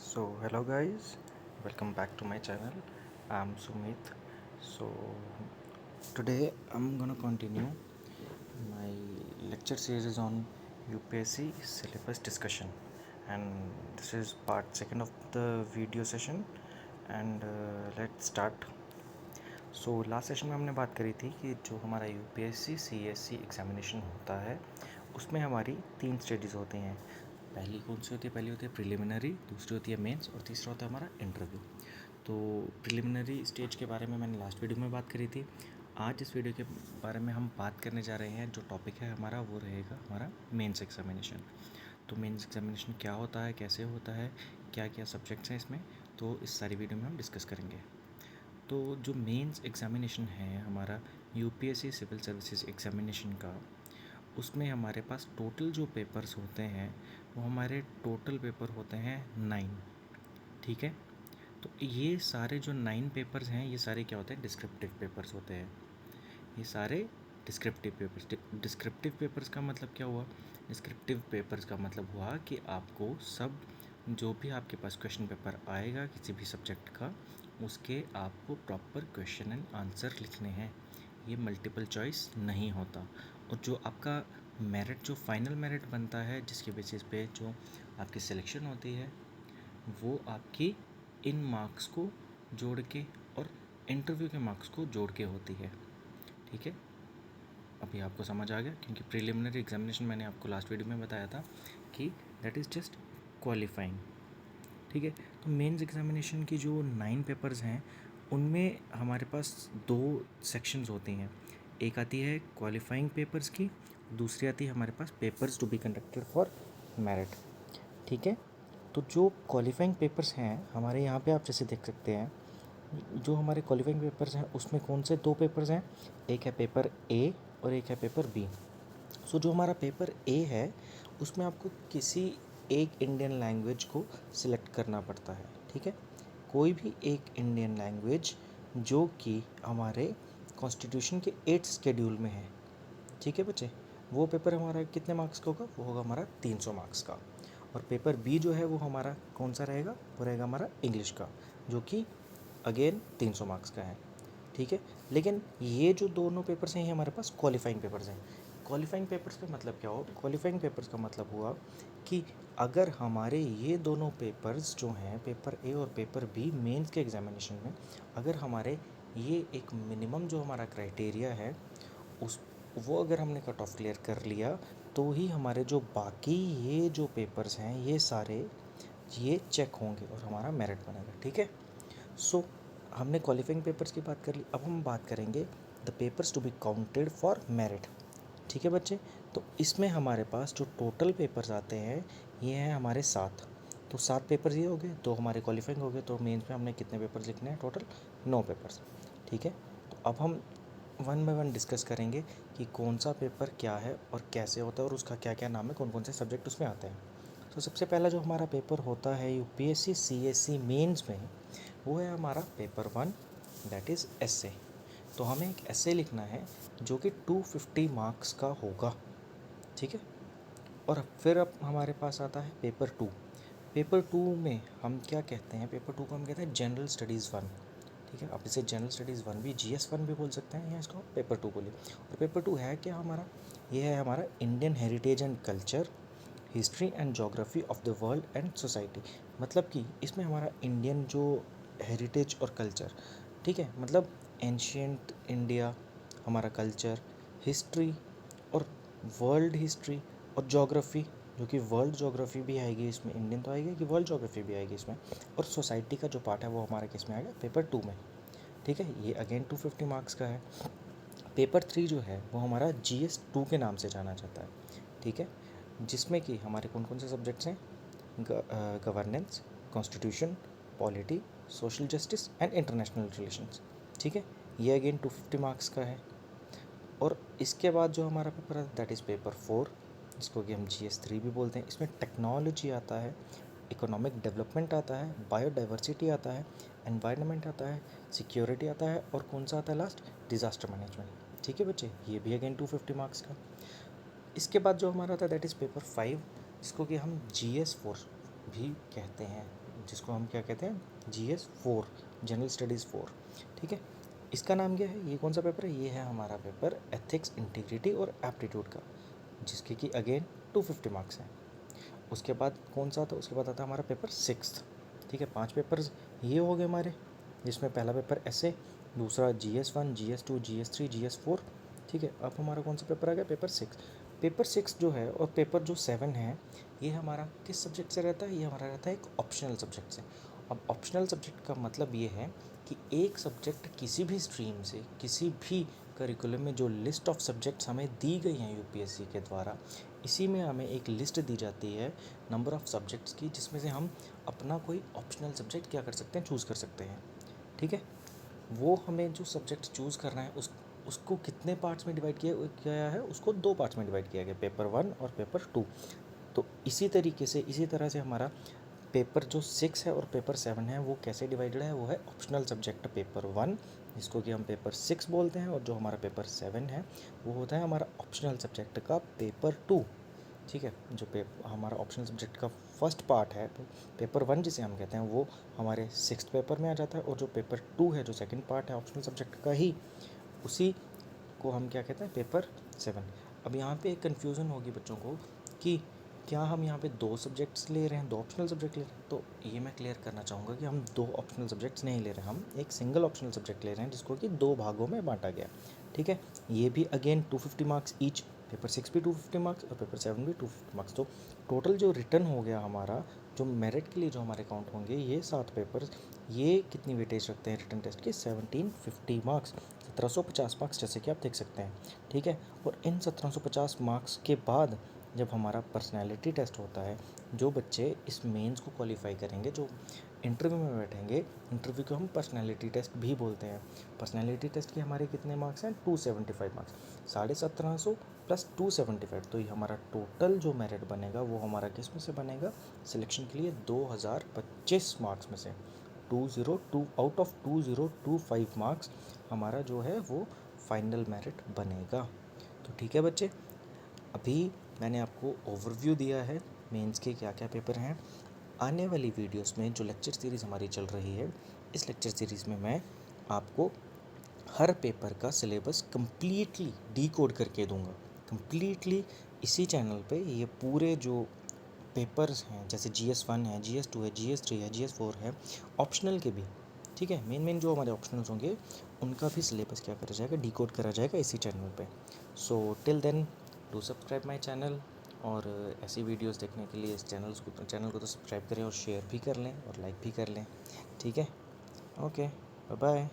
So hello guys, welcome back to my channel. I'm Sumit. So today I'm gonna continue my lecture series on UPSC syllabus discussion, and this is part second of the video session. And let's start. So last session में हमने बात करी थी कि जो हमारा UPSC CSC examination होता है उसमें हमारी 3 स्टेजेस होते हैं। पहली कौन सी होती है? पहली होती है प्रिलिमिनरी, दूसरी होती है मेंस और तीसरा होता है हमारा इंटरव्यू। तो प्रिलिमिनरी स्टेज के बारे में मैंने लास्ट वीडियो में बात करी थी। आज इस वीडियो के बारे में हम बात करने जा रहे हैं, जो टॉपिक है हमारा वो रहेगा हमारा मेंस एग्ज़ामिनेशन। तो मेंस एग्ज़ामिनेशन क्या होता है, कैसे होता है, क्या क्या सब्जेक्ट्स हैं इसमें, तो इस सारी वीडियो में हम डिस्कस करेंगे। तो जो मेंस एग्ज़ामिनेशन है हमारा यूपीएससी सिविल सर्विसेज एग्ज़ामिनेशन का, उसमें हमारे पास टोटल जो पेपर्स होते हैं वो हमारे टोटल पेपर होते हैं 9। ठीक है, तो ये सारे जो 9 पेपर्स हैं ये सारे क्या होते हैं? डिस्क्रिप्टिव पेपर्स होते हैं। ये सारे डिस्क्रिप्टिव पेपर्स। डिस्क्रिप्टिव पेपर्स का मतलब क्या हुआ? डिस्क्रिप्टिव पेपर्स का मतलब हुआ कि आपको सब जो भी आपके पास क्वेश्चन पेपर आएगा किसी भी सब्जेक्ट का, उसके आपको प्रॉपर क्वेश्चन एंड आंसर लिखने हैं। ये मल्टीपल चॉइस नहीं होता। और जो आपका मेरिट, जो फाइनल मेरिट बनता है, जिसके बेसिस पे जो आपकी सिलेक्शन होती है, वो आपकी इन मार्क्स को जोड़ के और इंटरव्यू के मार्क्स को जोड़ के होती है। ठीक है, अभी आपको समझ आ गया, क्योंकि प्रिलिमिनरी एग्जामिनेशन मैंने आपको लास्ट वीडियो में बताया था कि दैट इज़ जस्ट क्वालिफाइंग। ठीक है, तो मेंस एग्जामिनेशन की जो 9 पेपर्स हैं उनमें हमारे पास 2 सेक्शंस होती हैं। एक आती है क्वालिफाइंग पेपर्स की, दूसरी आती है हमारे पास papers to be conducted for merit. ठीक है, तो जो क्वालिफाइंग पेपर्स हैं हमारे यहाँ पे आप जैसे देख सकते हैं, जो हमारे क्वालिफाइंग पेपर्स हैं उसमें कौन से 2 पेपर्स हैं? एक है पेपर ए और एक है पेपर बी। सो जो हमारा पेपर ए है उसमें आपको किसी एक इंडियन लैंग्वेज को सिलेक्ट करना पड़ता है। ठीक है, कोई भी एक इंडियन लैंग्वेज जो कि हमारे कॉन्स्टिट्यूशन के 8th शेड्यूल में है। ठीक है बच्चे, वो पेपर हमारा कितने मार्क्स का होगा? वो होगा हमारा 300 मार्क्स का। और पेपर बी जो है वो हमारा कौन सा रहेगा? वो रहेगा हमारा इंग्लिश का, जो कि अगेन 300 मार्क्स का है। ठीक है, लेकिन ये जो दोनों पेपर्स हैं ये हमारे पास क्वालिफाइंग पेपर्स हैं। क्वालिफाइंग पेपर्स का मतलब क्या हो? क्वालिफाइंग पेपर्स का मतलब हुआ कि अगर हमारे ये दोनों पेपर्स जो हैं, पेपर ए और पेपर बी मेंस के एग्जामिनेशन में, अगर हमारे ये एक मिनिमम जो हमारा क्राइटेरिया है उस वो अगर हमने कट ऑफ क्लियर कर लिया, तो ही हमारे जो बाकी ये जो पेपर्स हैं ये सारे ये चेक होंगे और हमारा मेरिट बनेगा। ठीक है, सो हमने क्वालिफाइंग पेपर्स की बात कर ली। अब हम बात करेंगे the papers to be counted for merit. ठीक है बच्चे, तो इसमें हमारे पास जो टोटल पेपर्स आते हैं ये हैं हमारे 7। तो 7 पेपर्स ये हो गए, 2 हमारे क्वालिफाइंग हो गए। तो मेंस में हमने कितने पेपर्स लिखने हैं? Total 9 papers. ठीक है, तो अब हम वन बाय वन डिस्कस करेंगे कि कौन सा पेपर क्या है और कैसे होता है और उसका क्या क्या नाम है, कौन कौन से सब्जेक्ट उसमें आते हैं। तो सबसे पहला जो हमारा पेपर होता है यूपीएससी सीएससी मेंस में, वो है हमारा पेपर 1, दैट इज़ एस्से। तो हमें एक एस्से लिखना है जो कि 250 मार्क्स का होगा। ठीक है, और फिर अब हमारे पास आता है पेपर 2। पेपर 2 में हम क्या कहते हैं? पेपर 2 को हम कहते हैं जनरल स्टडीज़ 1। ठीक है, आप इसे जनरल स्टडीज़ 1 भी, जीएस 1 भी बोल सकते हैं, या इसको पेपर 2 बोलिए। और पेपर 2 है क्या हमारा? ये है हमारा Indian heritage and culture, history and geography of the world and society. मतलब कि इसमें हमारा इंडियन जो हेरिटेज और कल्चर, ठीक है, मतलब एंशियंट इंडिया, हमारा कल्चर, हिस्ट्री और वर्ल्ड हिस्ट्री और जोग्राफ़ी, जो कि वर्ल्ड जोग्राफ़ी भी आएगी इसमें, इंडियन तो आएगी कि वर्ल्ड जोग्राफ़ी भी आएगी इसमें, और सोसाइटी का जो पार्ट है वो हमारा किस में आएगा? पेपर 2 में। ठीक है, ये अगेन 250 मार्क्स का है। पेपर 3 जो है वो हमारा जीएस 2 के नाम से जाना जाता है। ठीक है, जिसमें कि हमारे कौन कौन से सब्जेक्ट्स हैं? Governance, constitution, polity, social justice and international relations. ठीक है, ये अगेन 250 मार्क्स का है। और इसके बाद जो हमारा पेपर है दैट इज़ पेपर 4, जिसको कि हम GS 3 भी बोलते हैं। इसमें टेक्नोलॉजी आता है, इकोनॉमिक डेवलपमेंट आता है, बायोडाइवर्सिटी आता है, एनवायरनमेंट आता है, सिक्योरिटी आता है, और कौन सा आता है लास्ट? Disaster management. ठीक है बच्चे, ये भी अगेन 250 मार्क्स का। इसके बाद जो हमारा आता है दैट इज़ पेपर 5, जिसको कि हम GS 4 भी कहते हैं, जिसको हम क्या कहते हैं, GS4, जनरल स्टडीज़ 4, ठीक है। इसका नाम क्या है, ये कौन सा पेपर है, ये है हमारा पेपर एथिक्स, इंटीग्रिटी और एप्टीट्यूड का, जिसके कि अगेन 250 मार्क्स हैं। उसके बाद कौन सा था, उसके बाद आता हमारा पेपर 6, ठीक है। 5 पेपर्स ये हो गए हमारे, जिसमें पहला पेपर ऐसे, दूसरा GS1, GS2, GS3, GS4, ठीक है। अब हमारा कौन सा पेपर आ गया, पेपर 6। पेपर 6 जो है और पेपर जो 7 है, ये हमारा किस सब्जेक्ट से रहता है, ये हमारा रहता है एक ऑप्शनल सब्जेक्ट से। अब ऑप्शनल सब्जेक्ट का मतलब ये है कि एक सब्जेक्ट किसी भी स्ट्रीम से, किसी भी करिकुलम में जो लिस्ट ऑफ सब्जेक्ट्स हमें दी गई हैं यूपीएससी के द्वारा, इसी में हमें एक लिस्ट दी जाती है नंबर ऑफ़ सब्जेक्ट्स की, जिसमें से हम अपना कोई ऑप्शनल सब्जेक्ट क्या कर सकते हैं, चूज़ कर सकते हैं, ठीक है। वो हमें जो सब्जेक्ट चूज़ करना है उसको कितने पार्ट्स में डिवाइड किया गया है, उसको 2 पार्ट्स में डिवाइड किया गया, पेपर 1 और पेपर 2। तो इसी तरह से हमारा पेपर जो 6 है और पेपर 7 है वो कैसे डिवाइडेड है, वो है ऑप्शनल सब्जेक्ट पेपर 1, जिसको कि हम पेपर 6 बोलते हैं, और जो हमारा पेपर 7 है वो होता है हमारा ऑप्शनल सब्जेक्ट का पेपर 2, ठीक है। जो हमारा ऑप्शनल सब्जेक्ट का फर्स्ट पार्ट है, पेपर 1 जिसे हम कहते हैं, वो हमारे 6th पेपर में आ जाता है, और जो पेपर 2 है, जो सेकंड पार्ट है ऑप्शनल सब्जेक्ट का ही, उसी को हम क्या कहते हैं, पेपर 7। अब यहाँ पे एक कन्फ्यूज़न होगी बच्चों को कि क्या हम यहाँ पे 2 सब्जेक्ट्स ले रहे हैं, 2 ऑप्शनल सब्जेक्ट ले रहे हैं। तो ये मैं क्लियर करना चाहूँगा कि हम 2 ऑप्शनल सब्जेक्ट्स नहीं ले रहे हैं, हम एक सिंगल ऑप्शनल सब्जेक्ट ले रहे हैं, जिसको कि 2 भागों में बांटा गया, ठीक है। ये भी अगेन 250 मार्क्स ईच, पेपर 6 भी 250 मार्क्स और पेपर 7 भी 250 मार्क्स। तो टोटल जो रिटर्न हो गया हमारा, जो मेरिट के लिए जो हमारे काउंट होंगे, ये 7 पेपर्स, ये कितनी वेटेज रखते हैं रिटर्न टेस्ट की, 1750 मार्क्स, 1750 मार्क्स, जैसे कि आप देख सकते हैं, ठीक है। और इन 1750 मार्क्स के बाद जब हमारा पर्सनैलिटी टेस्ट होता है, जो बच्चे इस मेंस को क्वालिफाई करेंगे, जो इंटरव्यू में बैठेंगे, इंटरव्यू को हम पर्सनैलिटी टेस्ट भी बोलते हैं। पर्सनैलिटी टेस्ट के हमारे कितने मार्क्स हैं, 275 मार्क्स, 1750 प्लस 275, तो ये हमारा टोटल जो मेरिट बनेगा वो हमारा किस में से बनेगा, सिलेक्शन के लिए 2025 मार्क्स में से 202 आउट ऑफ 2025 मार्क्स हमारा जो है वो फाइनल मेरिट बनेगा। तो ठीक है बच्चे, अभी मैंने आपको ओवरव्यू दिया है मेंस के क्या क्या पेपर हैं। आने वाली वीडियोस में जो लेक्चर सीरीज़ हमारी चल रही है, इस लेक्चर सीरीज़ में मैं आपको हर पेपर का सिलेबस कम्प्लीटली डीकोड करके दूंगा, कम्प्लीटली इसी चैनल पे। ये पूरे जो पेपर्स हैं, जैसे GS1 है, GS2 है, GS3 है, GS4 है, ऑप्शनल के भी, ठीक है, मेन जो हमारे ऑप्शनल्स होंगे उनका भी सिलेबस क्या करा जाएगा, डीकोड करा जाएगा इसी चैनल पे। So till then do subscribe my channel, और ऐसी वीडियोस देखने के लिए इस चैनल को तो सब्सक्राइब करें और शेयर भी कर लें और लाइक भी कर लें, ठीक है। Okay, bye bye.